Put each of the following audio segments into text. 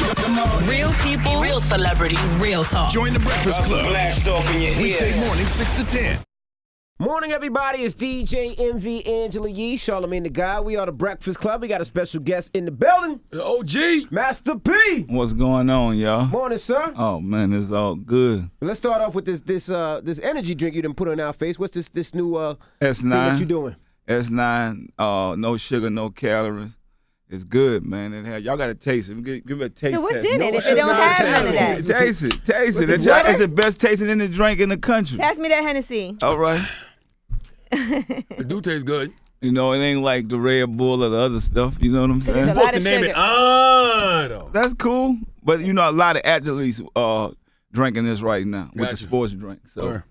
Real people, real celebrities, real talk. Join the Breakfast Club. Blast off in your ear. Weekday morning, 6 to 10. Morning, everybody. It's DJ MV Angela Yee, Charlamagne the Guy. We are the Breakfast Club. We got a special guest in the building. The OG. Master P. What's going on, y'all? Morning, sir. Oh man, it's all good. Let's start off with this energy drink you done put on our face. What's this new S9. thing that you doing? S9. No sugar, no calories. It's good, man. Y'all got to taste it. Give it a taste. So what's test. in it if it don't have none of that? Taste it. It's the best tasting in the drink in the country. Pass me that Hennessy. All right. It do taste good. You know, it ain't like the Red Bull or the other stuff. You know what I'm saying? There's a lot of Name sugar. it though. That's cool. But you know, a lot of athletes drinking this right now with the Gotcha. sports drink. So Sure.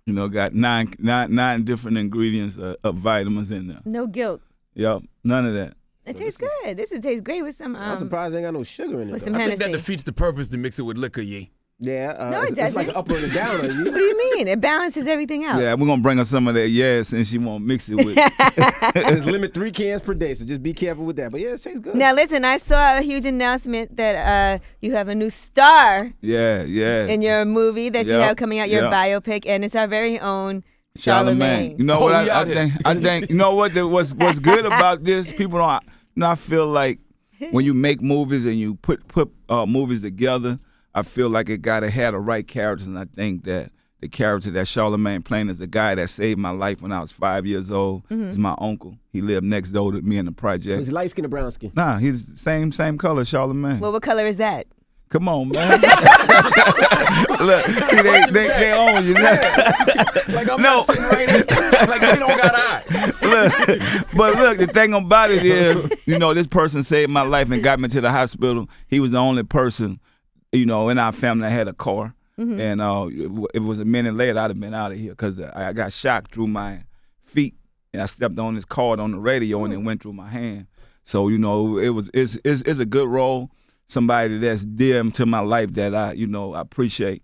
you know, got nine different ingredients of vitamins in there. No guilt. Yep, none of that. It tastes good. This tastes great with some I'm surprised they ain't got no sugar in it. with though. some I think that Hennessy. defeats the purpose to mix it with liquor, Yee. Yeah, No, it it's like doesn't. an upper and a downer. What do you mean? It balances everything out. Yeah, we're gonna bring her some of that and she won't mix it with. There's limit 3 cans per day, so just be careful with that. But yeah, it tastes good. Now listen, I saw a huge announcement that you have a new star Yeah. in your movie that you Yep, have coming out, your yep. biopic, and it's our very own Charlamagne. You know Oh, what we I out here. think you know what what's good about this? People don't. I feel like when you make movies and you put movies together, I feel like it gotta have the right characters, and I think that the character that Charlamagne playing is the guy that saved my life when I was 5 years old. He's my uncle. He lived next door to me in the Was project. he light skin or brown skin? Nah, he's the same color, Charlamagne. Well, what color is that? Come on, man. Look, see, they own you now. Like I'm No. not sitting right here. Like they don't got eyes. Look, the thing about it is, you know, this person saved my life and got me to the hospital. He was the only person, you know, in our family that had a car. And if it was a minute later, I'd have been out of here because I got shocked through my feet and I stepped on this cord on the radio and it went through my hand. So, you know, it's a good role. Somebody that's dear to my life that I appreciate.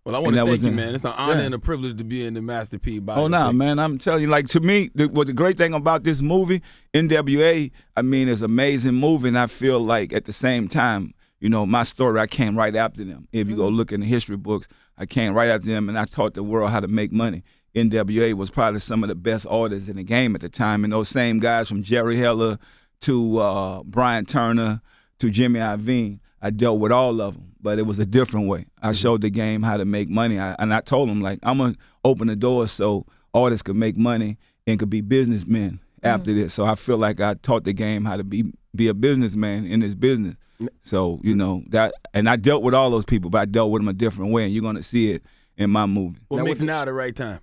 Well, I want to that thank was you, in- man. It's an honor yeah. and a privilege to be in the Master P biopic. Oh, no, man. I'm telling you, like, to me, what the great thing about this movie, NWA, I mean, it's an amazing movie, and I feel like at the same time, you know, my story, I came right after them. If you go look in the history books, I came right after them, and I taught the world how to make money. NWA was probably some of the best artists in the game at the time, and those same guys from Jerry Heller to Brian Turner to Jimmy Iovine, I dealt with all of them, but it was a different way. I showed the game how to make money, and I told them, like, I'm going to open the doors so artists could make money and could be businessmen after this. So I feel like I taught the game how to be a businessman in this business. So, you know, that, and I dealt with all those people, but I dealt with them a different way, and you're going to see it in my movie. What makes now the right time?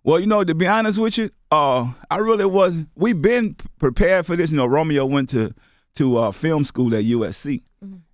Well, you know, to be honest with you, I really wasn't. We've been prepared for this. You know, Romeo went to film school at USC.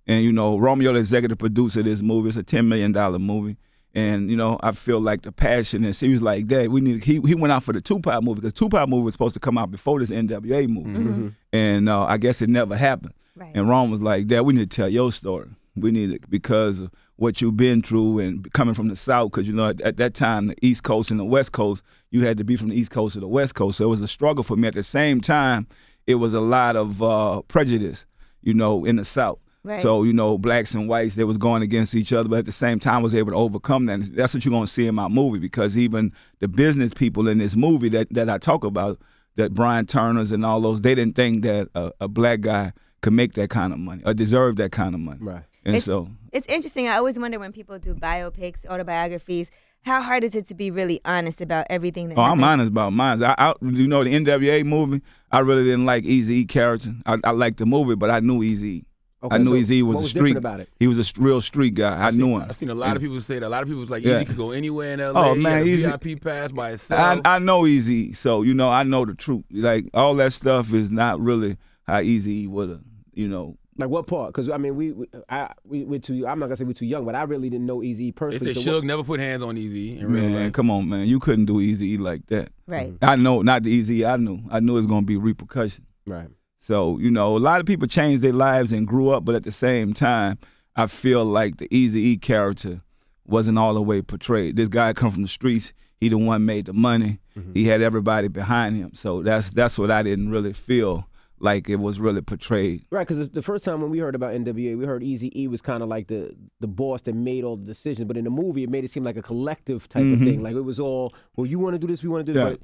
And, you know, Romeo, the executive producer of this movie, it's a $10 million movie. And, you know, I feel like the passion, and he was like, Dad, he went out for the Tupac movie because Tupac movie was supposed to come out before this NWA movie. And I guess it never happened. Right. And Ron was like, Dad, we need to tell your story. We need it because of what you've been through and coming from the South, because, you know, at that time, the East Coast and the West Coast, you had to be from the East Coast to the West Coast. So it was a struggle for me. At the same time, it was a lot of prejudice, you know, in the South. Right. So, you know, blacks and whites, they was going against each other, but at the same time, I was able to overcome that. And that's what you're going to see in my movie, because even the business people in this movie that I talk about, that Brian Turner's and all those, they didn't think that a black guy could make that kind of money or deserve that kind of money. Right. And It's interesting. I always wonder when people do biopics, autobiographies, how hard is it to be really honest about everything that I'm happened? honest about mine. You know, the NWA movie, I really didn't like Eazy-E character. I liked the movie, but I knew Eazy-E. Okay, I knew so Eazy-E was what a was street. different about it? He was a real street guy. I knew him. I've seen a lot of people say that. A lot of people was like, Yeah. Easy could go anywhere in LA. Oh, man, he Eazy- had a VIP pass by himself. I know Eazy, so you know I know the truth. Like all that stuff is not really how Eazy would have, you know. Like what part? Because I mean, we're too. I'm not gonna say we're too young, but I really didn't know Eazy They personally. said so Suge never put hands on Easy in real Man, life. come on, man, you couldn't do Eazy like that. Right. I know, not the Eazy. I knew it was gonna be repercussion. right. So you know, a lot of people changed their lives and grew up, but at the same time, I feel like the Eazy-E character wasn't all the way portrayed. This guy come from the streets. He the one made the money. He had everybody behind him. So that's what I didn't really feel like it was really portrayed. Right, because the first time when we heard about NWA, we heard Eazy-E was kind of like the boss that made all the decisions. But in the movie, it made it seem like a collective type of thing. Like it was all, well, you want to do this, we want to do this.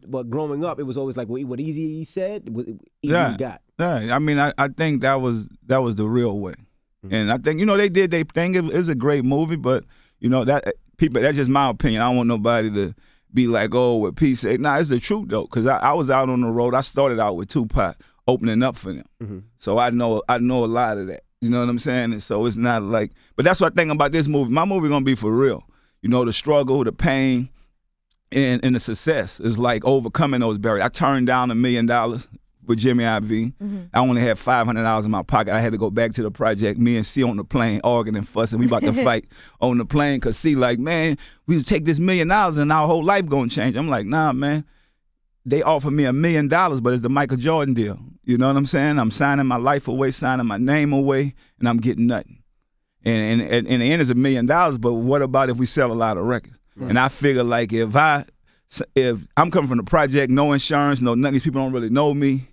But growing up, it was always like what Eazy-E said, Eazy-E got. Yeah, I mean, I think that was the real way. And I think, they did their thing. It's a great movie, but, that's just my opinion. I don't want nobody to be like, oh, what P said. Nah, it's the truth, though, because I was out on the road. I started out with Tupac opening up for them. So I know a lot of that. You know what I'm saying? And so it's not like, but that's what I think about this movie. My movie going to be for real. The struggle, the pain, and the success is like overcoming those barriers. I turned down $1 million with Jimmy IV. I only had $500 in my pocket. I had to go back to the project. Me and C on the plane arguing and fussing. We about to fight on the plane because C like, man, we take this $1 million and our whole life gonna change. I'm like, nah, man. They offered me $1 million, but it's the Michael Jordan deal. You know what I'm saying? I'm signing my life away, signing my name away, and I'm getting nothing. And in the end, it's $1 million, but what about if we sell a lot of records? Right. And I figure like if I'm coming from the project, no insurance, none of these people don't really know me.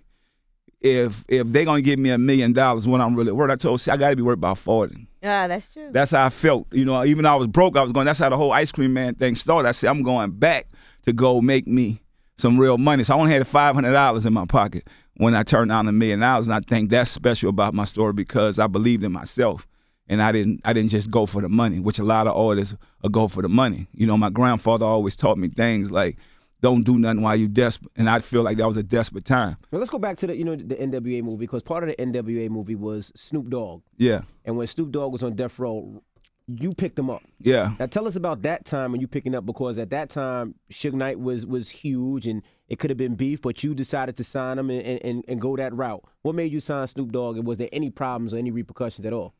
If they're gonna give me $1 million when I'm really worth, I told C I gotta be worth about 40. Yeah, that's true. That's how I felt. Even though I was broke, I was going. That's how the whole Ice Cream Man thing started. I said I'm going back to go make me some real money. So I only had $500 in my pocket when I turned down $1 million, and I think that's special about my story because I believed in myself, and I didn't just go for the money, which a lot of artists go for the money. My grandfather always taught me things like, don't do nothing while you desperate, and I feel like that was a desperate time. Now let's go back to the the NWA movie, because part of the NWA movie was Snoop Dogg. Yeah. And when Snoop Dogg was on death row, you picked him up. Yeah. Now tell us about that time when you picking up, because at that time Suge Knight was huge and it could have been beef, but you decided to sign him and go that route. What made you sign Snoop Dogg, and was there any problems or any repercussions at all?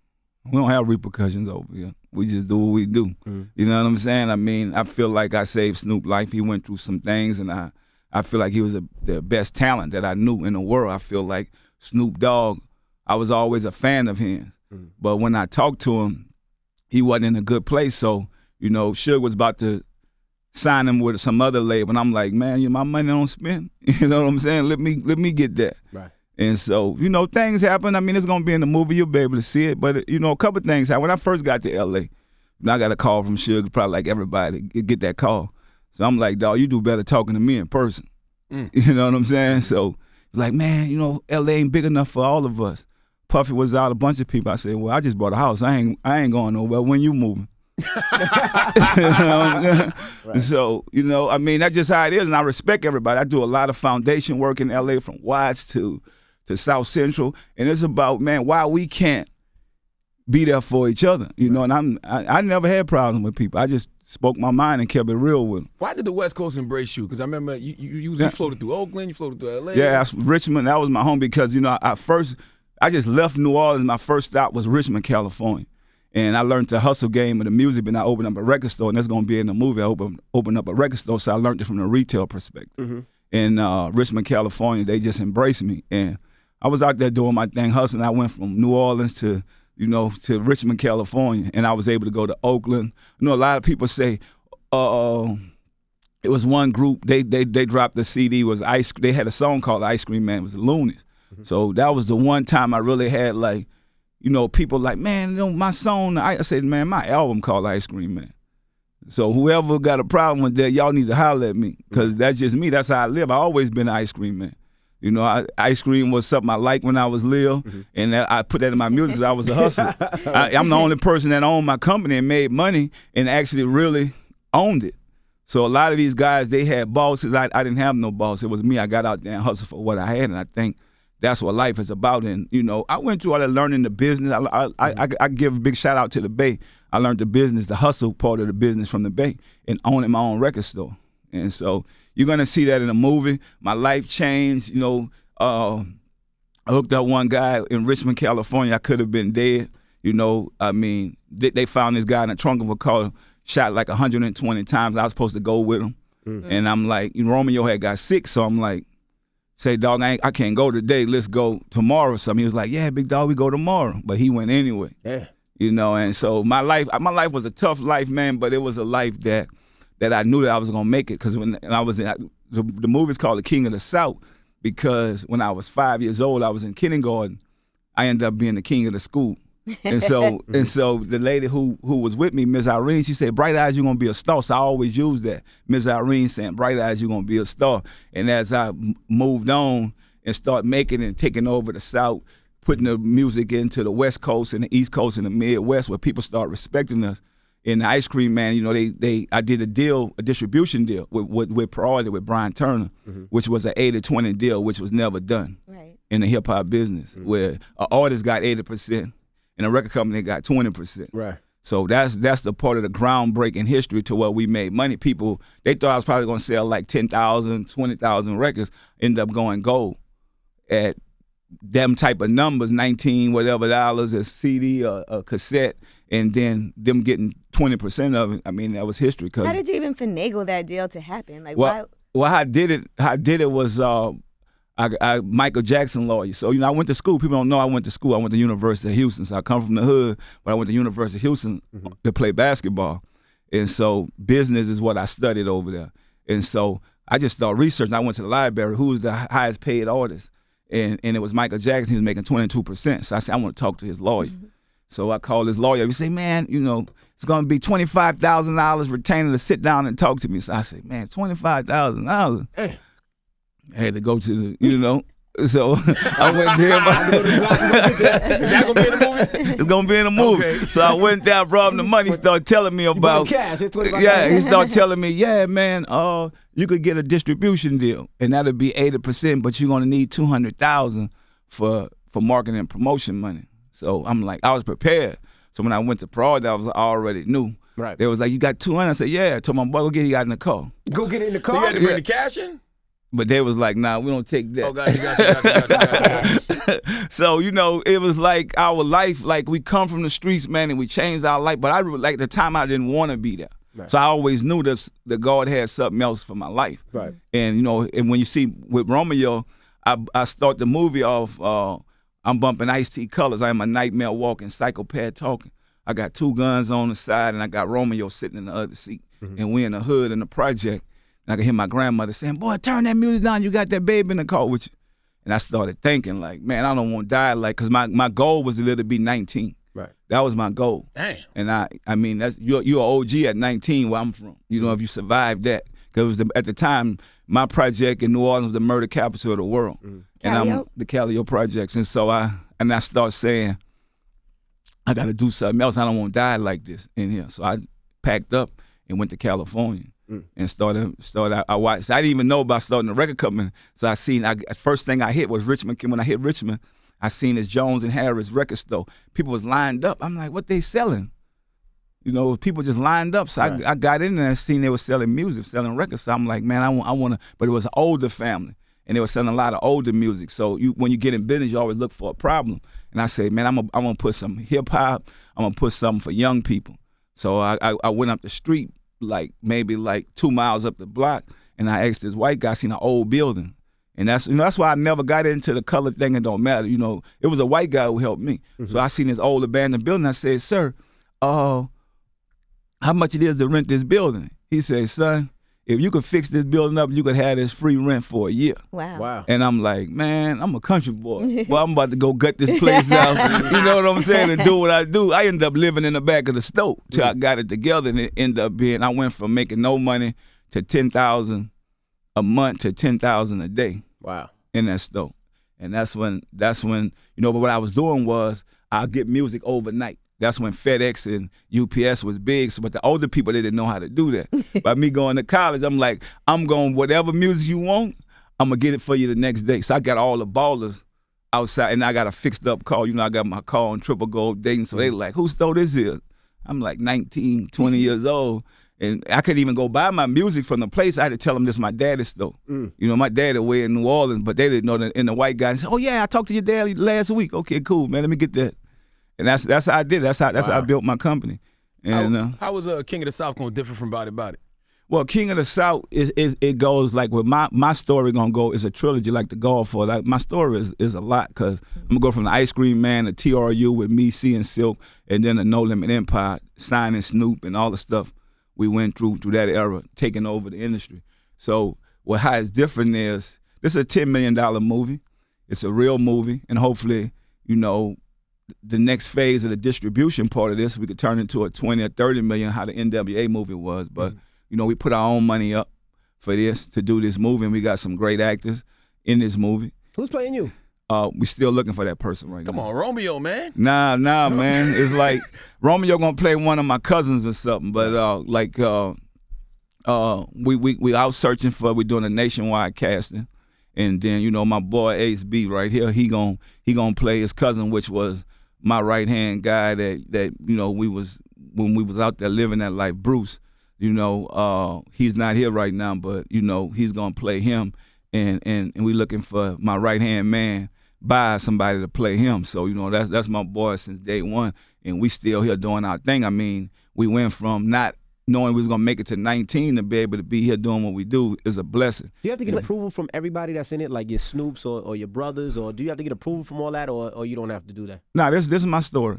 We don't have repercussions over here. We just do what we do. You know what I'm saying? I mean, I feel like I saved Snoop's life. He went through some things, and I feel like he was the best talent that I knew in the world. I feel like Snoop Dogg, I was always a fan of his. But when I talked to him, he wasn't in a good place. So, Suge was about to sign him with some other label, and I'm like, man, my money don't spend. You know what I'm saying? Let me get that. Right. And so, things happen. I mean, it's going to be in the movie. You'll be able to see it. But, a couple of things happened. When I first got to L.A., I got a call from Suge, probably like everybody, get that call. So I'm like, dawg, you do better talking to me in person. You know what I'm saying? So it's like, man, L.A. ain't big enough for all of us. Puffy was out, a bunch of people. I said, well, I just bought a house. I ain't going nowhere. When you moving? Right. So, I mean, that's just how it is. And I respect everybody. I do a lot of foundation work in L.A. from Watts to South Central, and it's about, man, why we can't be there for each other, and I never had problems with people. I just spoke my mind and kept it real with them. Why did the West Coast embrace you? Because I remember you floated through Oakland, you floated through L.A. Yeah, Richmond, that was my home because, I just left New Orleans. My first stop was Richmond, California, and I learned the hustle game of the music, and I opened up a record store, and that's going to be in the movie. I opened up a record store, so I learned it from the retail perspective. In Richmond, California, they just embraced me, and I was out there doing my thing, hustling. I went from New Orleans to Richmond, California, and I was able to go to Oakland. A lot of people say, it was one group, they dropped the CD, they had a song called Ice Cream Man, it was the Loonies. So that was the one time I really had people like, man, my song, I said, man, my album called Ice Cream Man. So whoever got a problem with that, y'all need to holler at me, because that's just me. That's how I live. I always been an ice cream man. Ice cream was something I liked when I was little, and I put that in my music because I was a hustler. I'm the only person that owned my company and made money and actually really owned it. So a lot of these guys, they had bosses. I didn't have no boss. It was me. I got out there and hustled for what I had, and I think that's what life is about. And, I went through all that learning the business. I give a big shout out to the Bay. I learned the business, the hustle part of the business from the Bay, and owning my own record store. And so you're going to see that in the movie. My life changed. I hooked up one guy in Richmond, California. I could have been dead. I mean, they found this guy in the trunk of a car, shot like 120 times. I was supposed to go with him. And I'm like, Romeo had got sick, so I'm like, say, dog, I can't go today. Let's go tomorrow or something. He was like, yeah, big dog, we go tomorrow. But he went anyway. Yeah. And so my life was a tough life, man, but it was a life that I knew that I was going to make it, because when I was in, the movie's called The King of the South, because when I was 5 years old, I was in kindergarten. I ended up being the king of the school. And so the lady who was with me, Miss Irene, she said, "Bright Eyes, you're gonna be a star." So I always use that. Miss Irene saying, "Bright Eyes, you're gonna be a star." And as I moved on and started making and taking over the South, putting the music into the West Coast and the East Coast and the Midwest, where people start respecting us. In the Ice Cream Man, you know, I did a distribution deal with Priority with Brian Turner, which was an 80-20 deal, which was never done in the hip hop business, where an artist got 80% and a record company got 20%. Right. So that's the part of the groundbreaking history to where we made money. People, they thought I was probably going to sell like 10,000, 20,000 records, end up going gold at them type of numbers, 19 whatever dollars a CD or a cassette, and then them getting 20% of it. I mean, that was history. How did you even finagle that deal to happen? Like, well, how I did it was I Michael Jackson lawyer. So, you know, I went to school. People don't know I went to school. I went to University of Houston. So I come from the hood, but I went to University of Houston to play basketball. And so business is what I studied over there. And so I just started researching. I went to the library. Who was the highest paid artist? And it was Michael Jackson. He was making 22%. So I said, I want to talk to his lawyer. So I called his lawyer. He said, "Man, you know, it's going to be $25,000 retainer to sit down and talk to me." So I said, "Man, $25,000. I had to go to the, you know. So I went there. Is that gonna be in the movie? It's gonna be in the movie. Okay. So I went there, brought him the money. He started telling me about cash. Yeah, he started telling me, "Yeah, man, you could get a distribution deal, and that'll be 80%, but you're gonna need $200,000 for marketing and promotion money." So I'm like, I was prepared. So when I went to Prod, I already knew. Right. They was like, "You got 200?" I said, "Yeah." I told my boy, "Go get it." He got in the car. Go get it in the car. So you had to bring the cash in? But they was like, "Nah, we don't take that." Oh, gotcha. So, you know, it was like our life, like we come from the streets, man, and we changed our life. But like the time I didn't want to be there. Right. So I always knew that God had something else for my life. Right. And, you know, and when you see with Romeo, I start the movie off, I'm bumping Ice-T colors. I am a nightmare walking, psychopath talking. I got 2 guns on the side, and I got Romeo sitting in the other seat. And we in the hood in the project. And I could hear my grandmother saying, "Boy, turn that music down. You got that baby in the car with you." And I started thinking, like, man, I don't want to die, like, because my goal was to live to be 19. Right. That was my goal. Damn. And I mean, that's you're an OG at 19 where I'm from. You know, if you survived that, because at the time my project in New Orleans was the murder capital of the world, and I'm the Calliope projects. And so I start saying, I got to do something else. I don't want to die like this in here. So I packed up and went to California. And started. I watched. I didn't even know about starting a record company. So I seen. First thing I hit was Richmond. When I hit Richmond, I seen this Jones and Harris record store. People was lined up. I'm like, what they selling? You know, people just lined up. So I got in there and seen they were selling music, selling records. So I'm like, man, I want to. But it was an older family, and they were selling a lot of older music. So when you get in business, you always look for a problem. And I say, man, I'm gonna put some hip hop. I'm gonna put something for young people. So I went up the street. Like maybe 2 miles up the block, and I asked this white guy, seen an old building, and that's why I never got into the color thing. It don't matter, you know. It was a white guy who helped me, so I seen this old abandoned building. I said, "Sir, how much it is to rent this building?" He said, "Son, if you could fix this building up, you could have this free rent for a year." Wow. And I'm like, man, I'm a country boy. Well, I'm about to go gut this place out. You know what I'm saying? And do what I do. I ended up living in the back of the stove till I got it together, and it ended up being, I went from making no money to $10,000 a month to $10,000 a day. Wow. In that stove. And that's when, you know, but what I was doing was I'll get music overnight. That's when FedEx and UPS was big. So, but the older people, they didn't know how to do that. By me going to college, I'm like, I'm going, whatever music you want, I'm going to get it for you the next day. So I got all the ballers outside, and I got a fixed up car. You know, I got my car on Triple Gold dating. So they like, whose store this is? I'm like 19, 20 years old. And I couldn't even go buy my music from the place. I had to tell them this is my daddy's store. You know, my dad away in New Orleans, but they didn't know that. And the white guy said, "Oh yeah, I talked to your dad last week." Okay, cool, man. Let me get that. And that's how I did it. That's how I built my company. And how was King of the South going to differ from Body Body? Well, King of the South it goes like with my story gonna go is a trilogy like The Godfather. Like my story is a lot because I'm gonna go from the Ice Cream Man to TRU with me, C and Silk, and then the No Limit Empire, signing Snoop and all the stuff we went through that era, taking over the industry. So how it's different is this is a $10 million movie. It's a real movie, and hopefully, you know, the next phase of the distribution part of this, we could turn into a 20 or 30 million, how the NWA movie was. But, you know, we put our own money up for this, to do this movie, and we got some great actors in this movie. Who's playing you? We still looking for that person right Come now. on, Romeo, man. Nah, man. It's like Romeo gonna play one of my cousins or something. But we out searching for. We doing a nationwide casting, and then, you know, my boy Ace B right here. He gonna play his cousin, which was my right hand guy that you know when we was out there living that life. Bruce, you know, he's not here right now, but you know he's gonna play him, and we looking for my right hand man. Buy somebody to play him. So, you know, that's my boy since day one, and we still here doing our thing. I mean, we went from not knowing we was gonna make it to 19 to be able to be here doing what we do is a blessing. Do you have to get approval from everybody that's in it, like your Snoops or your brothers, or do you have to get approval from all that, or you don't have to do that? Nah, this is my story.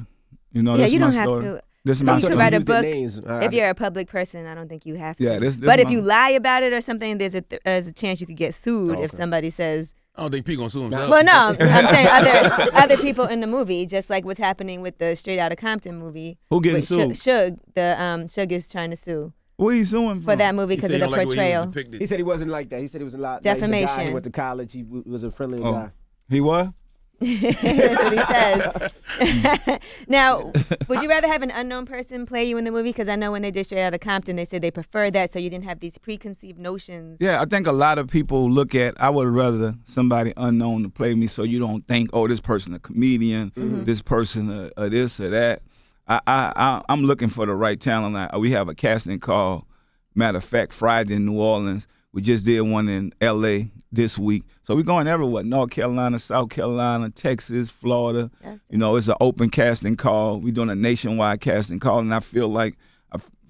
You know, Yeah, this you is my don't have story. to. This is You my should story. write a Use their book. names. If you're a public person, I don't think you have to. Yeah, this but if my- you lie about it or something, there's a chance you could get sued if okay. somebody says. I don't think P gonna sue himself. Well, no, I'm saying other people in the movie, just like what's happening with the Straight Outta Compton movie. Who getting with sued? Suge, Suge is trying to sue What are you suing for that movie He because said of he the don't like the way he was portrayal. depicted. He said he wasn't like that. He said he was a lot. Like, he's a guy, Defamation. he went to college. He was a friendly Oh. guy. He what? That's what he says. Now, would you rather have an unknown person play you in the movie? Because I know when they did Straight Outta Compton, they said they preferred that so you didn't have these preconceived notions. Yeah, I think a lot of people look at, I would rather somebody unknown to play me so you don't think, oh, this person a comedian, this person a this or that. I'm looking for the right talent. We have a casting call, matter of fact, Friday in New Orleans. We just did one in L.A. this week. So we're going everywhere, North Carolina, South Carolina, Texas, Florida. You know, it's an open casting call. We're doing a nationwide casting call, and I feel like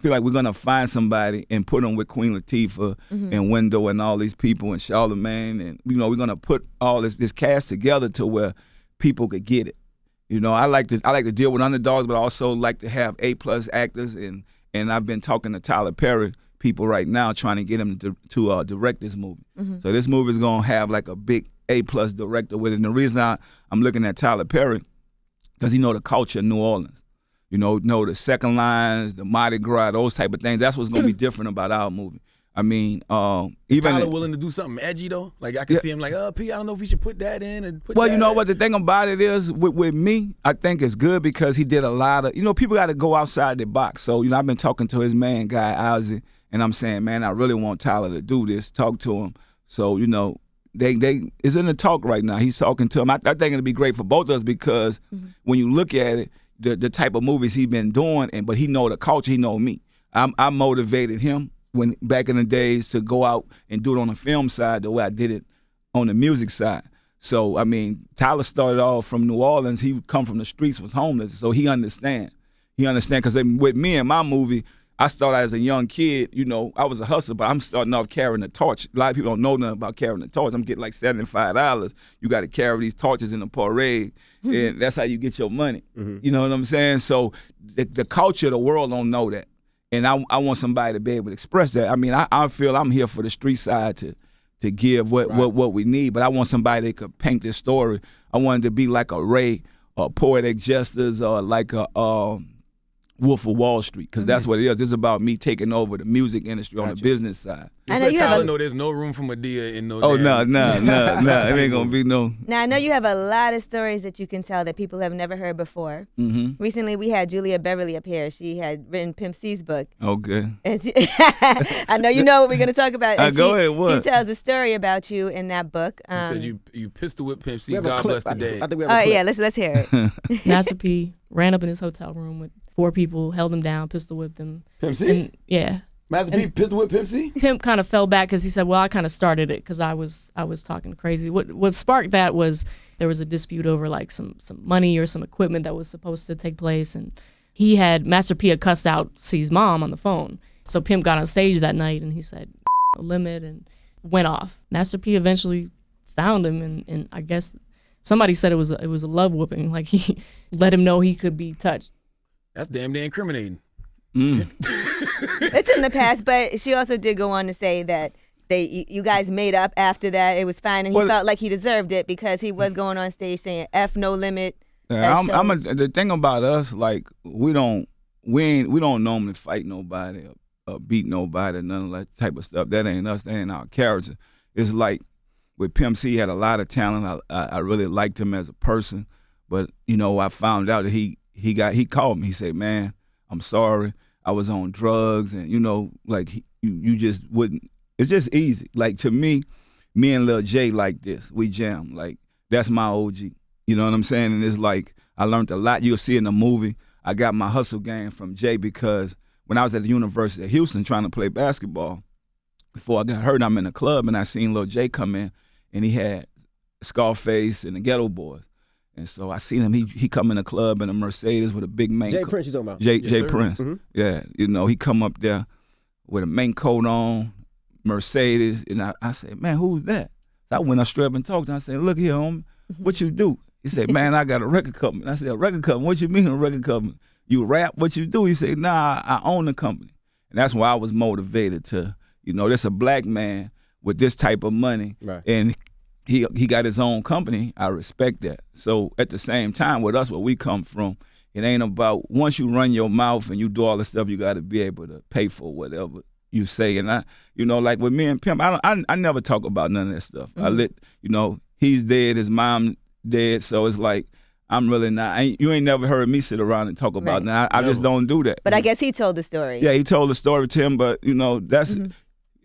we're going to find somebody and put them with Queen Latifah and Wendell and all these people and Charlamagne. And, you know, we're going to put all this cast together to where people could get it. You know, I like to deal with underdogs, but I also like to have A+ actors. And I've been talking to Tyler Perry people right now trying to get him to direct this movie. So this movie is going to have like a big A+ director with it. And the reason I'm looking at Tyler Perry, because he know the culture in New Orleans. You know the second lines, the Mardi Gras, those type of things. That's what's going to be different about our movie. I mean, even Tyler willing to do something edgy though? Like I can see him like, P, I don't know if we should put that in and put well, that you know in. what the thing about it is with me, I think it's good because he did a lot of, you know, people got to go outside the box. So, you know, I've been talking to his man, Guy Ozzie, and I'm saying, man, I really want Tyler to do this, talk to him. So, you know, they it's in the talk right now. He's talking to him. I think it'll be great for both of us because when you look at it, the type of movies he's been doing, but he know the culture, he know me. I motivated him when back in the days to go out and do it on the film side the way I did it on the music side. So, I mean, Tyler started off from New Orleans. He come from the streets, was homeless, so he understand. He understand because with me and my movie, I started as a young kid. You know, I was a hustler, but I'm starting off carrying a torch. A lot of people don't know nothing about carrying a torch. I'm getting like $75. You got to carry these torches in a parade, and that's how you get your money. You know what I'm saying? So the culture of the world don't know that. And I want somebody to be able to express that. I mean, I feel I'm here for the street side to give what we need, but I want somebody that could paint this story. I want it to be like a Ray, or Poetic Justice, or like a Wolf of Wall Street, because that's what it is. It's about me taking over the music industry on the business side. I know you Tyler have know there's no room for Madea in no. Oh, damn- no. It ain't going to be no. Now, I know you have a lot of stories that you can tell that people have never heard before. Recently, we had Julia Beverly up here. She had written Pimp C's book. Okay. And I know you know what we're going to talk about. And Go ahead, what? She tells a story about you in that book. You said you pistol whip Pimp C. We have a God clip. bless the day. I think we have a Oh, clip. yeah, let's hear it. Master P ran up in his hotel room with 4 people, held him down, pistol whipped him. Pimp C. And, yeah. Master P pistol whip Pimp C. Pimp kind of fell back because he said, well, I kind of started it because I was talking crazy. What sparked that was there was a dispute over like some money or some equipment that was supposed to take place. And Master P had cussed out C's mom on the phone. So Pimp got on stage that night and he said, a limit, and went off. Master P eventually found him and I guess somebody said it was a love whooping. Like he let him know he could be touched. That's damn near incriminating. It's in the past, but she also did go on to say that you guys made up after that. It was fine, and he Well, felt like he deserved it because he was going on stage saying "F No Limit." Yeah, That the thing about us, like we don't normally fight nobody or beat nobody, none of that type of stuff. That ain't us. That ain't our character. It's like with Pimp C, he had a lot of talent. I really liked him as a person, but I found out that he called me. He said, "Man, I'm sorry. I was on drugs, and like you just wouldn't." It's just easy. Like to me and Lil J like this. We jam. Like that's my OG. You know what I'm saying? And it's like I learned a lot. You'll see in the movie, I got my hustle game from Jay because when I was at the University of Houston trying to play basketball, before I got hurt, I'm in the club and I seen Lil J come in and he had Scarface and the Ghetto Boys. And so I seen him, he come in the club in a Mercedes with a big main Jay Prince you talking about? Jay Prince. Mm-hmm. Yeah, he come up there with a main coat on, Mercedes, and I said, "Man, who's that?" So I went up straight up and talked to him. I said, "Look here, homie, what you do?" He said, "Man, I got a record company." I said, "A record company? What you mean a record company? You rap? What you do?" He said, "Nah, I own the company." And that's why I was motivated to, there's a black man with this type of money, right. And he got his own company. I respect that. So at the same time, with us, where we come from, it ain't about once you run your mouth and you do all the stuff, you got to be able to pay for whatever you say. And I, like with me and Pimp, I never talk about none of that stuff. Mm-hmm. He's dead, his mom dead, so it's like I'm really not. You ain't never heard me sit around and talk about that. I just don't do that. But I guess he told the story. Yeah, he told the story to him, but that's. Mm-hmm.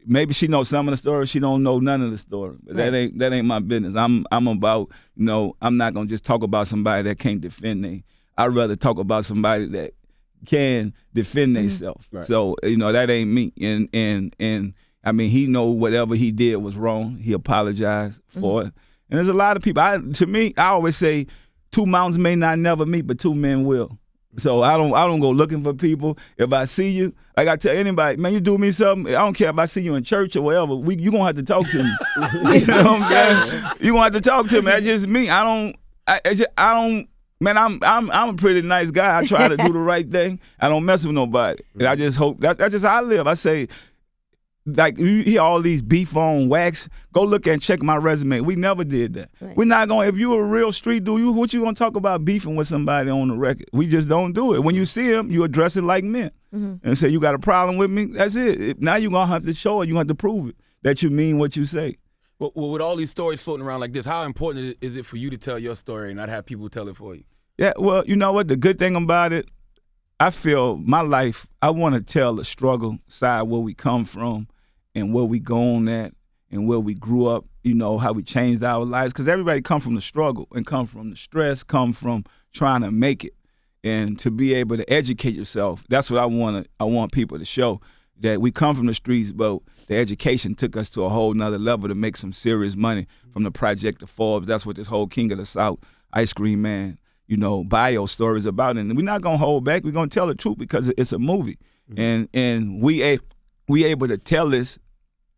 Maybe she knows some of the story. She don't know none of the story. But Right. that ain't my business. I'm about, I'm not gonna just talk about somebody that can't defend me. I'd rather talk about somebody that can defend themselves. Right. So that ain't me. And I mean, he know whatever he did was wrong. He apologized for it. And there's a lot of people. To me, I always say, two mountains may not never meet, but two men will. So I don't go looking for people. If I see you, like I tell anybody, man, you do me something. I don't care if I see you in church or whatever. You gonna have to talk to me. You know what I'm saying? You gonna have to talk to me. That's just me. I don't. Man, I'm a pretty nice guy. I try to do the right thing. I don't mess with nobody. And I just hope that's just how I live. I say, like you hear all these beef on wax, go look and check my resume. We never did that. Right. We're not going. If you a real street dude, what you gonna talk about beefing with somebody on the record? We just don't do it. When you see him, you address it like men and say you got a problem with me. That's it. Now you gonna have to show it. You have to prove it that you mean what you say. Well, with all these stories floating around like this, how important is it for you to tell your story and not have people tell it for you? Yeah. Well, you know what? The good thing about it, I feel my life. I want to tell the struggle side, where we come from, and where we going at, and where we grew up, how we changed our lives. Because everybody come from the struggle and come from the stress, come from trying to make it. And to be able to educate yourself, that's what I want people to show, that we come from the streets, but the education took us to a whole nother level to make some serious money from the project to Forbes. That's what this whole King of the South, Ice Cream Man, bio story is about. And we're not going to hold back. We're going to tell the truth because it's a movie. Mm-hmm. And we able to tell this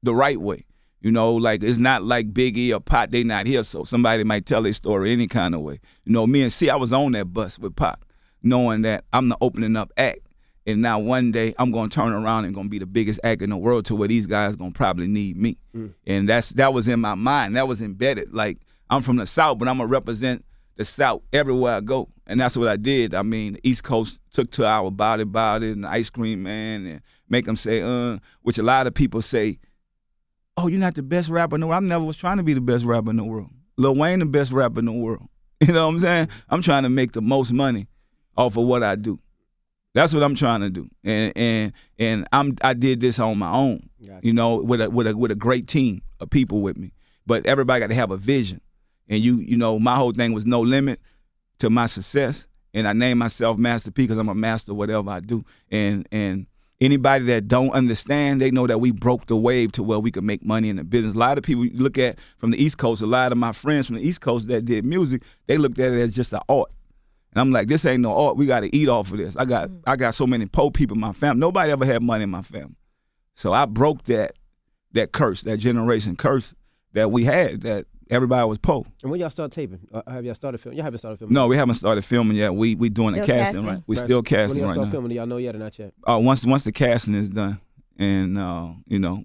the right way. Like it's not like Biggie or Pac, they not here, so somebody might tell their story any kind of way. Me and C, I was on that bus with Pac, knowing that I'm the opening up act. And now one day I'm gonna turn around and gonna be the biggest act in the world, to where these guys gonna probably need me. And that was in my mind. That was embedded. Like I'm from the South, but I'm gonna represent the South everywhere I go. And that's what I did. I mean, the East Coast took to our Body and the Ice Cream Man and make them say, which a lot of people say, "Oh, you're not the best rapper in the world." I never was trying to be the best rapper in the world. Lil Wayne the best rapper in the world. You know what I'm saying? I'm trying to make the most money off of what I do. That's what I'm trying to do. And I did this on my own. Gotcha. With a great team of people with me. But everybody got to have a vision. And my whole thing was no limit to my success. And I named myself Master P because I'm a master of whatever I do. And anybody that don't understand, they know that we broke the wave to where we could make money in the business. A lot of people you look at from the East Coast, a lot of my friends from the East Coast that did music, they looked at it as just an art. And I'm like, this ain't no art. We got to eat off of this. I got so many poor people in my family. Nobody ever had money in my family. So I broke that curse, that generation curse that we had, that everybody was poor. And when y'all start taping? Have y'all started filming? Y'all haven't started filming? No, we haven't started filming yet. We doing the casting, right? We still casting when y'all right start now. filming? Do y'all know yet or not yet? Once the casting is done, And,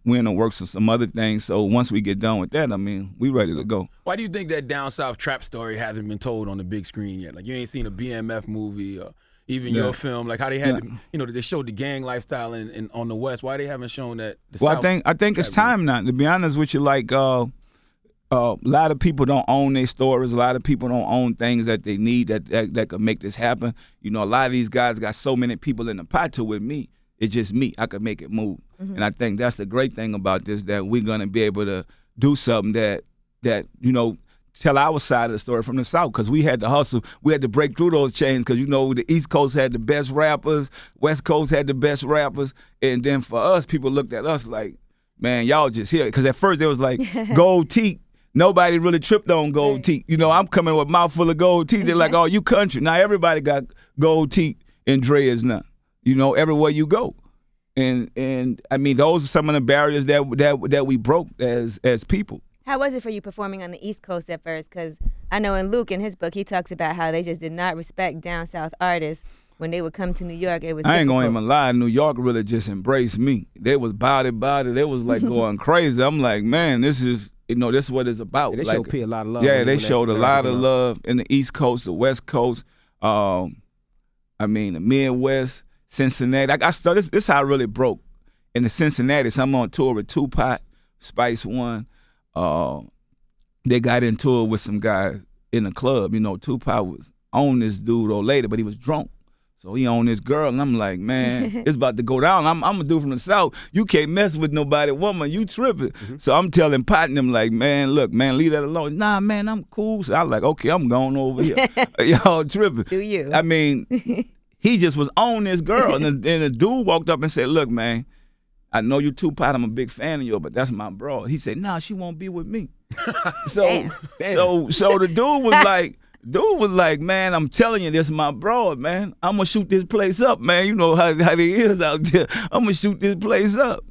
we're in the works of some other things. So once we get done with that, I mean, we ready to go. Why do you think that down south trap story hasn't been told on the big screen yet? Like, you ain't seen a BMF movie or even your film, like how they had, they showed the gang lifestyle in on the West. Why they haven't shown that? Well, I think it's time now. To be honest with you, like a lot of people don't own their stories. A lot of people don't own things that they need that could make this happen. A lot of these guys got so many people in the pot to with me. It's just me. I could make it move. Mm-hmm. And I think that's the great thing about this, that we're going to be able to do something that tell our side of the story from the South, because we had to hustle. We had to break through those chains because, the East Coast had the best rappers, West Coast had the best rappers. And then for us, people looked at us like, man, y'all just here. Because at first it was like gold teeth. Nobody really tripped on gold teeth. I'm coming with a mouthful of gold teeth. They're like, oh, you country. Now everybody got gold teeth and dreads now. Everywhere you go. And I mean, those are some of the barriers that we broke as people. How was it for you performing on the East Coast at first? Because I know in Luke, in his book, he talks about how they just did not respect down south artists. When they would come to New York, it was I ain't difficult. gonna even lie, New York really just embraced me. They was body. They was like going crazy. I'm like, man, this is this is what it's about. Yeah, they like, showed P a lot of love. Yeah, they showed a lot of love in the East Coast, the West Coast, the Midwest, Cincinnati. I started. This is how I really broke. In the Cincinnati, so I'm on tour with Tupac, Spice One. They got into it with some guys in the club. Tupac was on this dude or later, but he was drunk. So he on this girl, and I'm like, man, it's about to go down. I'm a dude from the South. You can't mess with nobody, woman. You tripping. Mm-hmm. So I'm telling Pot and them, like, man, look, man, leave that alone. Nah, man, I'm cool. So I'm like, okay, I'm going over here. Y'all tripping. Do you? I mean, he just was on this girl, and the dude walked up and said, look, man, I know you Tupac. I'm a big fan of yours, but that's my bro. He said, nah, she won't be with me. So the dude was like, man, I'm telling you, this is my bro, man. I'm going to shoot this place up, man. You know how they is out there. I'm going to shoot this place up.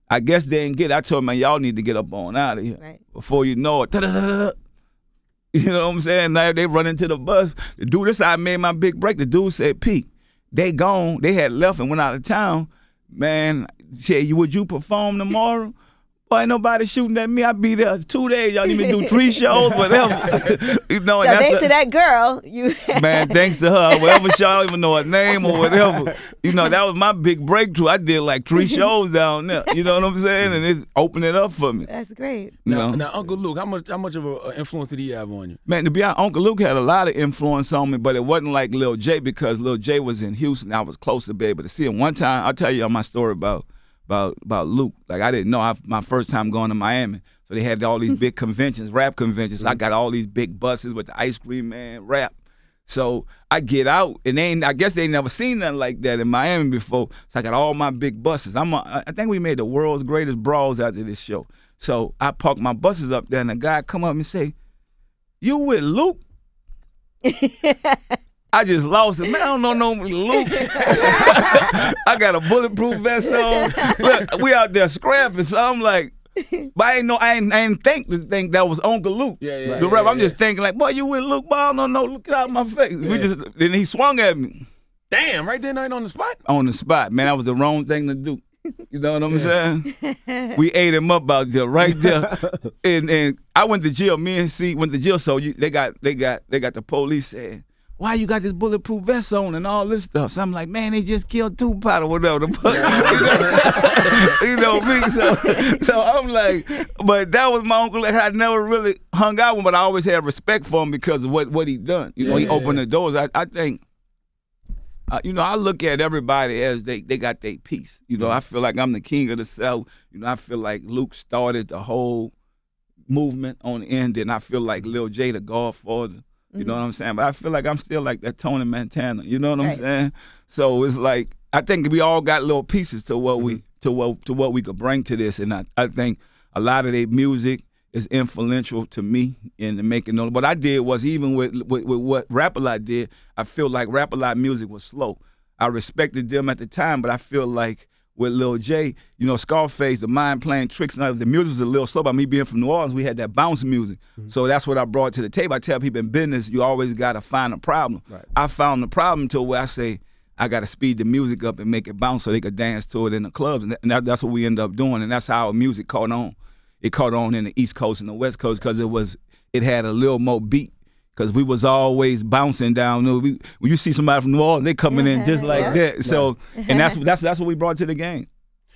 I guess they didn't get it. I told him, man, y'all need to get up on out of here. Right. Before you know it. Da-da-da-da. You know what I'm saying? Now they run into the bus. The dude, this how I made my big break. The dude said, Pete, they gone. They had left and went out of town. Man, said, would you perform tomorrow? Boy, ain't nobody shooting at me. I be there 2 days. Y'all even do 3 shows, whatever. So thanks to that girl, you. Man, thanks to her. Whatever show, I don't even know her name or whatever. That was my big breakthrough. I did like 3 shows down there. You know what I'm saying? And it opened it up for me. That's great. Now, Uncle Luke, how much of an influence did he have on you? Man, to be honest, Uncle Luke had a lot of influence on me, but it wasn't like Lil J, because Lil J was in Houston. I was close to be able to see him. One time, I'll tell you my story about Luke. Like, I didn't know my first time going to Miami. So they had all these big conventions, rap conventions. So I got all these big buses with the Ice Cream Man rap. So I get out, and I guess they ain't never seen nothing like that in Miami before. So I got all my big buses. I think we made the world's greatest brawls after this show. So I parked my buses up there, and a guy come up and say, you with Luke? I just lost it. Man, I don't know no Luke. I got a bulletproof vest on. Look, we out there scrapping. So I'm like, but I ain't think that was Uncle Luke. Yeah. The rap, I'm just thinking like, boy, you with Luke? Boy, no, look out of my face. Yeah. Then he swung at me. Damn, right there, night on the spot? On the spot, man. That was the wrong thing to do. You know what I'm saying? We ate him up out there, right there. and I went to jail. Me and C went to jail. So they got the police saying, why you got this bulletproof vest on and all this stuff? So I'm like, man, they just killed Tupac or whatever. You know me. So I'm like, but that was my uncle. I never really hung out with him, but I always had respect for him because of what he done. He opened the doors. I think, I look at everybody as they got their piece. I feel like I'm the king of the South. I feel like Luke started the whole movement on the end, and I feel like Lil J, the Godfather. You know what I'm saying? But I feel like I'm still like that Tony Montana. You know what I'm saying? So it's like, I think we all got little pieces to what we could bring to this, and I think a lot of their music is influential to me in making those. What I did was, even with what Rap-A-Lot did, I feel like Rap-A-Lot music was slow. I respected them at the time, but I feel like with Lil J, Scarface, the Mind Playing Tricks, and the music was a little slow. By me being from New Orleans, we had that bounce music. Mm-hmm. So that's what I brought to the table. I tell people in business, you always got to find a problem. Right. I found the problem to where I say, I got to speed the music up and make it bounce so they could dance to it in the clubs. And that's what we end up doing. And that's how our music caught on. It caught on in the East Coast and the West Coast because it had a little more beat. Because we was always bouncing down. When you see somebody from New Orleans, they coming in just like that. So, and that's what we brought to the game.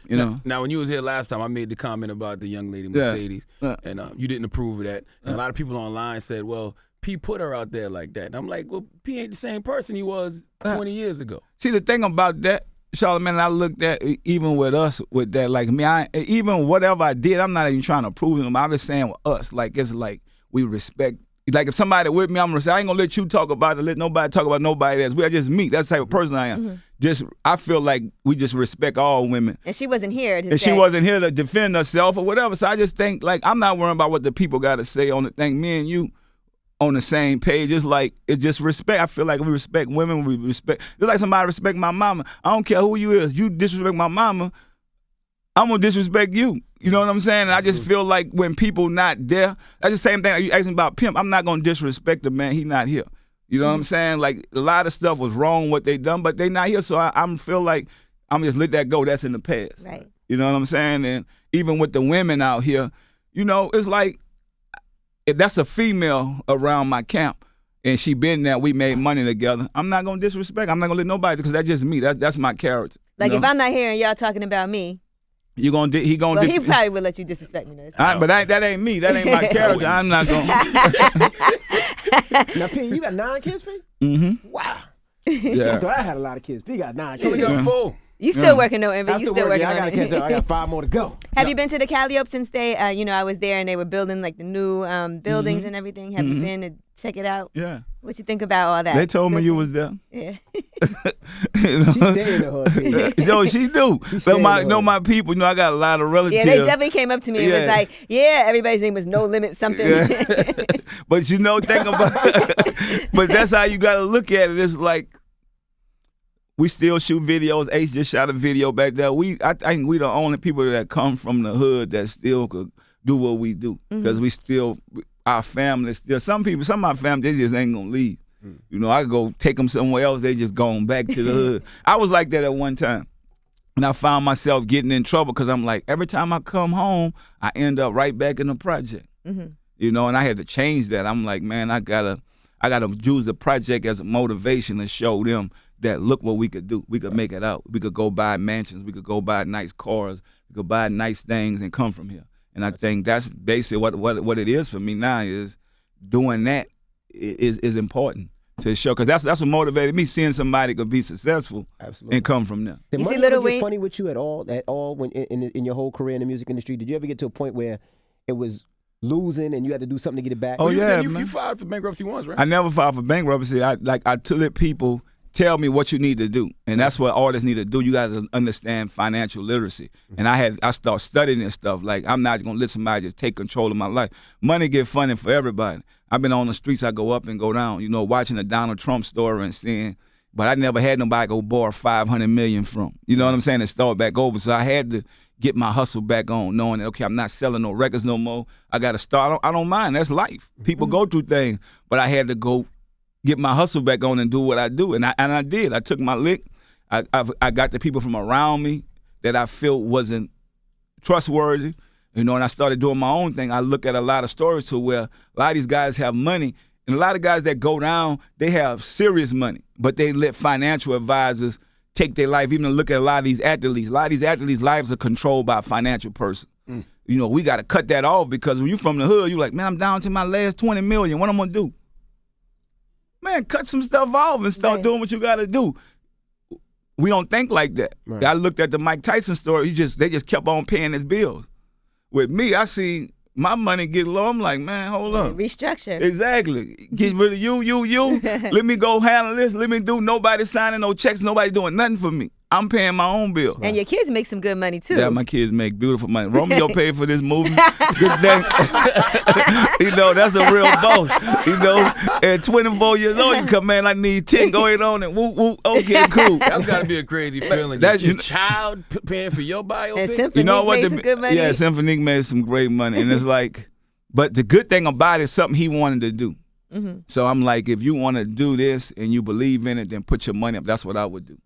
You know. Now, when you was here last time, I made the comment about the young lady Mercedes, and you didn't approve of that. And a lot of people online said, "Well, P put her out there like that." And I'm like, "Well, P ain't the same person he was 20 years ago." See, the thing about that, Charlamagne, I looked at even with us with that. Like me, even whatever I did, I'm not even trying to prove them. I'm just saying with us, like it's like we respect. Like if somebody with me, I'm gonna say I ain't gonna let you talk about it. Let nobody talk about nobody else. We are just me. That's the type of person I am. I feel like we just respect all women. And she wasn't here to she wasn't here to defend herself or whatever. So I just think like I'm not worrying about what the people got to say on the thing. Me and you on the same page. It's just respect. I feel like we respect women. We respect. It's like somebody respect my mama. I don't care who you is. You disrespect my mama, I'm gonna disrespect you. You know what I'm saying? And I just feel like when people not there, that's the same thing. You asking about Pimp. I'm not gonna disrespect the man. He not here. You know what I'm saying? Like a lot of stuff was wrong what they done, but they not here. So I feel like I'm just let that go. That's in the past. Right. You know what I'm saying? And even with the women out here, you know, it's like if that's a female around my camp and she been there, we made money together. I'm not gonna disrespect. I'm not gonna let nobody because that's just me. That's my character. Like you know? if I'm not here and y'all talking about me. He probably would let you disrespect me. But that ain't me. That ain't my character. I'm not going. Now, P, you got 9 kids, P? Mm-hmm. Wow. Yeah. I thought I had a lot of kids. P got 9 kids. We got 4. You still working though, Envy? You still working I on gotta catch it? up. I got 5 more to go. Have you been to the Calliope since they, I was there and they were building like the new buildings and everything? Have you been to check it out? Yeah. What you think about all that? They told me you was there. Yeah. You know? She stay in the hood, P. Yo, she do. My people, I got a lot of relatives. Yeah, they definitely came up to me and was like, yeah, everybody's name was No Limit something. Yeah. But think about but that's how you got to look at it. It's like, we still shoot videos. Ace just shot a video back there. I think we the only people that come from the hood that still could do what we do. Because we still, our family still, some of my family, they just ain't gonna leave. You know, I could go take them somewhere else, they just going back to the hood. I was like that at one time. And I found myself getting in trouble because I'm like, every time I come home, I end up right back in the project. You know, and I had to change that. I'm like, man, I gotta use the project as a motivation to show them that look what we could do. We could make it out. We could go buy mansions. We could go buy nice cars. We could buy nice things and come from here. And I think that's basically what it is for me now is doing that is important to show. Because that's what motivated me, seeing somebody could be successful and come from there. Did You see money Lil ever get Wayne? funny with you at all when in your whole career in the music industry? Did you ever get to a point where it was losing and you had to do something to get it back? Oh, yeah, you man. filed for bankruptcy once, right? I never filed for bankruptcy. I to let people tell me what you need to do, and that's what artists need to do. You got to understand financial literacy. And I start studying this stuff. Like I'm not gonna let somebody just take control of my life. Money get funny for everybody. I've been on the streets. I go up and go down. You know, watching the Donald Trump story and seeing. But I never had nobody go borrow $500 million from. You know what I'm saying? And start back over. So I had to get my hustle back on, knowing that okay, I'm not selling no records no more. I got to start. I don't mind. That's life. People go through things, but I had to go get my hustle back on and do what I do, and I did. I took my lick. I got the people from around me that I felt wasn't trustworthy, you know, and I started doing my own thing. I look at a lot of stories to where a lot of these guys have money, and a lot of guys that go down, they have serious money, but they let financial advisors take their life. Even look at a lot of these athletes. A lot of these athletes' lives are controlled by a financial person. You know, we got to cut that off because when you from the hood, you're like, man, I'm down to my last 20 million. What I'm going to do? Man, cut some stuff off and start doing what you got to do. We don't think like that. Right. I looked at the Mike Tyson story. They just kept on paying his bills. With me, I see my money get low. I'm like, man, hold on. Restructure. Exactly. Get rid of you. Let me go handle this. Let me do. Nobody signing no checks. Nobody doing nothing for me. I'm paying my own bill. And your kids make some good money too. Yeah, my kids make beautiful money. Romeo paid for this movie. Good day. You know, that's a real boss. You know, at 24 years old, you come in, I need 10, go ahead on and whoop, whoop. Okay, cool. That's got to be a crazy feeling. That's your child paying for your biopic. And Symphonique made some good money. Yeah, Symphonique made some great money. And it's like, but the good thing about it is something he wanted to do. So I'm like, if you want to do this and you believe in it, then put your money up. That's what I would do.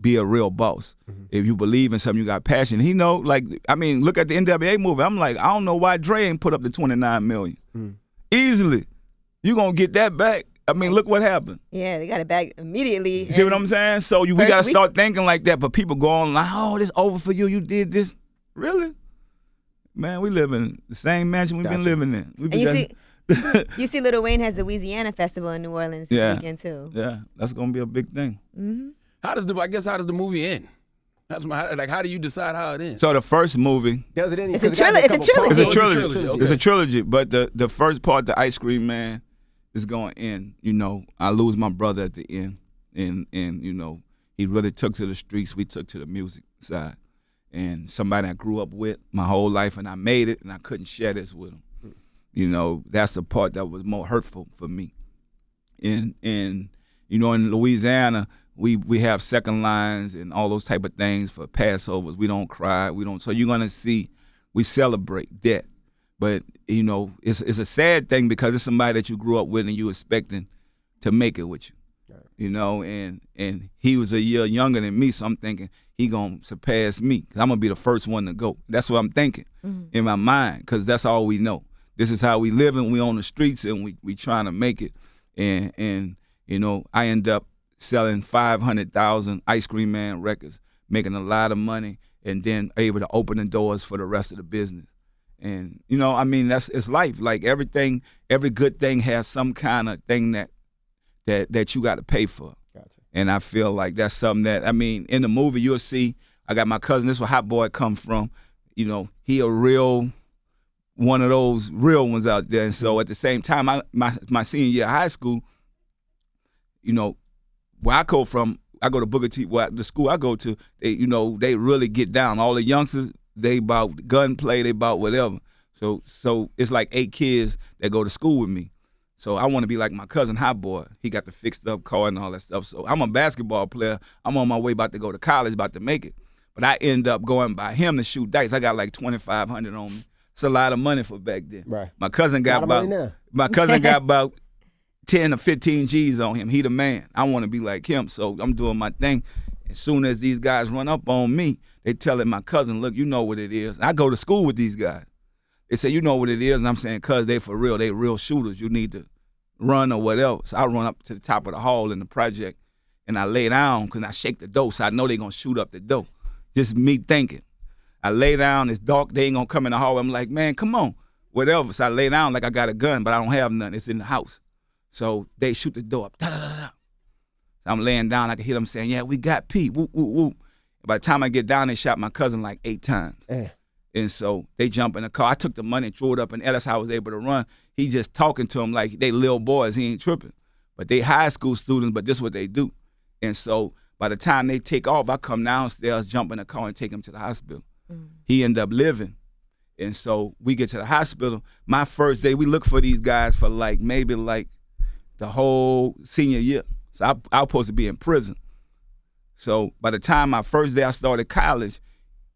be a real boss. If you believe in something, you got passion. He know, like, I mean, look at the NWA movie. I'm like, I don't know why Dre ain't put up the $29 million. Easily. You gonna get that back. I mean, look what happened. Yeah, they got it back immediately. You see what I'm saying? So we got to start thinking like that. But people go on like, oh, this over for you. You did this. Really? Man, we live in the same mansion we've been living in. You see Lil Wayne has the Louisiana Festival in New Orleans this weekend, too. Yeah, that's going to be a big thing. Mm-hmm. How does the movie end? That's how do you decide how it ends? So the first movie. Does it end? It's a trilogy. It's a trilogy. But the first part, the Ice Cream Man, is going to end. You know, I lose my brother at the end. And you know, he really took to the streets. We took to the music side. And somebody I grew up with my whole life, and I made it, and I couldn't share this with him. You know, that's the part that was more hurtful for me. And you know, in Louisiana, we have second lines and all those type of things for Passovers. We don't cry. So you're going to see, we celebrate that. But, you know, it's a sad thing because it's somebody that you grew up with and you expecting to make it with you. Right. You know, and he was a year younger than me, so I'm thinking he going to surpass me. I'm going to be the first one to go. That's what I'm thinking in my mind, because that's all we know. This is how we live, and we on the streets, and we trying to make it. And you know, I end up selling 500,000 Ice Cream Man records, making a lot of money, and then able to open the doors for the rest of the business. And, you know, I mean, it's life. Like everything, every good thing has some kind of thing that you got to pay for. Gotcha. And I feel like that's something that, I mean, in the movie, you'll see, I got my cousin, this is where Hot Boy come from. You know, he a real, one of those real ones out there. And so at the same time, my senior year of high school, you know, where I go from, I go to Booker T, the school I go to, they really get down. All the youngsters, they about gunplay, they about whatever. So it's like 8 kids that go to school with me. So I want to be like my cousin Hot Boy. He got the fixed up car and all that stuff. So I'm a basketball player. I'm on my way about to go to college, about to make it. But I end up going by him to shoot dice. I got like $2,500 on me. It's a lot of money for back then. Right. My cousin got about 10 or 15 G's on him. He the man. I want to be like him. So I'm doing my thing. As soon as these guys run up on me, they telling my cousin, look, you know what it is. I go to school with these guys. They say, you know what it is. And I'm saying, cuz they for real. They real shooters. You need to run or whatever. So I run up to the top of the hall in the project, and I lay down because I shake the door, so I know they going to shoot up the door. Just me thinking. I lay down. It's dark. They ain't going to come in the hall. I'm like, man, come on. Whatever. So I lay down like I got a gun, but I don't have none. It's in the house. So they shoot the door up. Da-da-da-da. I'm laying down. I can hear them saying, yeah, we got Pete. Whoop, whoop, whoop. By the time I get down, they shot my cousin like 8 times. And so they jump in the car. I took the money and threw it up in the air. That's how I was able to run. He just talking to them like they little boys. He ain't tripping. But they high school students, but this is what they do. And so by the time they take off, I come downstairs, jump in the car, and take him to the hospital. He ended up living. And so we get to the hospital. My first day, we look for these guys for maybe the whole senior year. So I was supposed to be in prison. So by the time my first day I started college,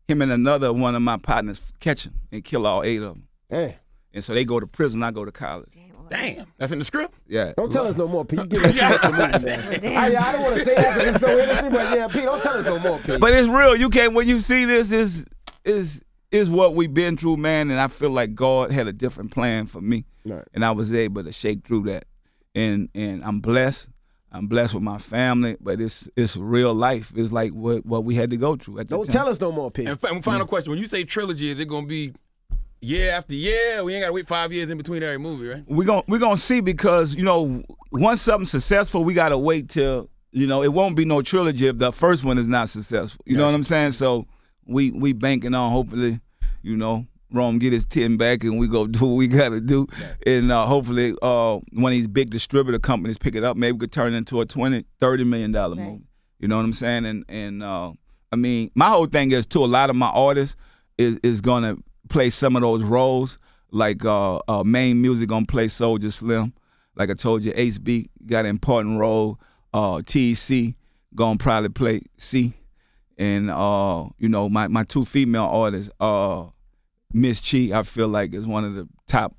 him and another one of my partners catch him and kill all 8 of them. Damn. And so they go to prison, I go to college. Damn. That's in the script? Yeah. Don't tell us no more, Pete. You give us the movie, man. I don't want to say that because it's so innocent, but yeah, Pete, don't tell us no more, Pete. But it's real. You can't, when you see this, is what we've been through, man, and I feel like God had a different plan for me. Right. And I was able to shake through that. And I'm blessed. I'm blessed with my family, but it's real life. It's like what we had to go through at the time. Don't tell us no more, Pete. And final question: when you say trilogy, is it gonna be year after year? We ain't gotta wait 5 years in between every movie, right? We're gonna see, because once something's successful, we gotta wait till it won't be no trilogy if the first one is not successful. You know what I'm saying? So we banking on hopefully, Rome get his 10 back and we go do what we got to do. And hopefully one of these big distributor companies pick it up. Maybe we could turn it into a $20, $30 million movie. You know what I'm saying? And I mean, my whole thing is, too, a lot of my artists is going to play some of those roles. Like main music going to play Soulja Slim. Like I told you, Ace B got an important role. TEC going to probably play C. And, my 2 female artists, Miss Chi, I feel like is one of the top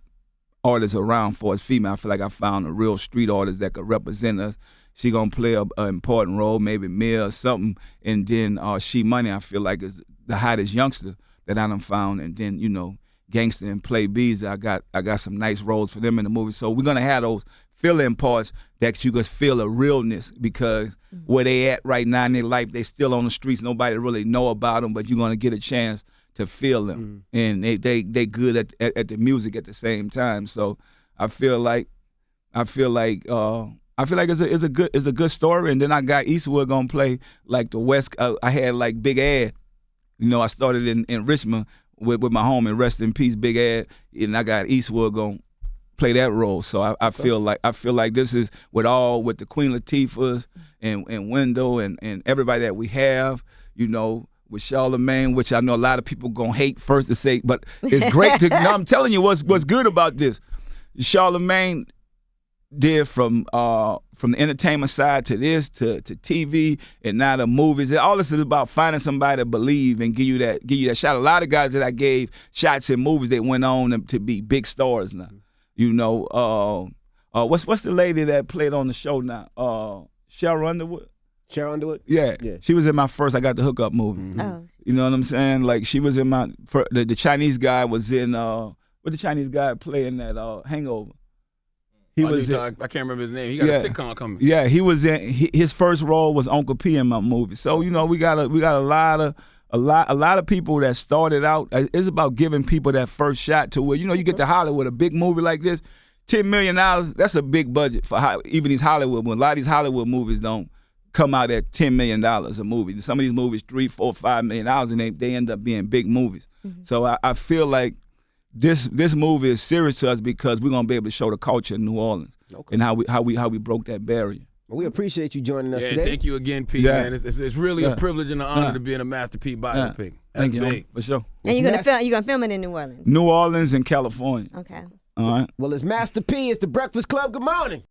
artists around for us female. I feel like I found a real street artist that could represent us she gonna play a important role, maybe Mia or something. And then She Money, I feel like is the hottest youngster that I done found. And then Gangsta and Play B's, I got some nice roles for them in the movie. So we're gonna have those fill-in parts that you can feel a realness, because where they at right now in their life, they still on the streets. Nobody really know about them, but you're gonna get a chance to feel them, and they good at the music at the same time. So I feel like it's a good story. And then I got Eastwood gonna play like the West. I had like Big Ed. I started in Richmond with my homie, rest in peace, Big Ed, and I got Eastwood gonna play that role. So I feel like this is with the Queen Latifahs and Wendell and everybody that we have, with Charlamagne, which I know a lot of people gonna hate first to say, but it's great to. No, I'm telling you what's good about this. Charlamagne did from the entertainment side to this to TV and now the movies. All this is about finding somebody to believe and give you that shot. A lot of guys that I gave shots in movies, they went on to be big stars now. What's the lady that played on the show now? Cheryl Underwood. Cheryl Underwood? Yeah. She was in my first I Got the Hookup movie. Mm-hmm. Oh. You know what I'm saying? Like she was in my the Chinese guy was in what the Chinese guy playing that Hangover. I can't remember his name. He got a sitcom coming. Yeah, he was in his first role was Uncle P in my movie. So we got a lot of people that started out. It's about giving people that first shot to where you get to Hollywood, a big movie like this, $10 million. That's a big budget for even these Hollywood movies. A lot of these Hollywood movies don't come out at $10 million a movie. Some of these movies $3, $4, $5 million, and they end up being big movies. Mm-hmm. So I feel like this movie is serious to us because we're gonna be able to show the culture in New Orleans and how we broke that barrier. Well, we appreciate you joining us today. Thank you again, P. Man, it's really a privilege and an honor to be in a Master P biopic. Thank you, for sure. And you're gonna film it in New Orleans. New Orleans and California. Okay. All right. Well, it's Master P. It's the Breakfast Club. Good morning.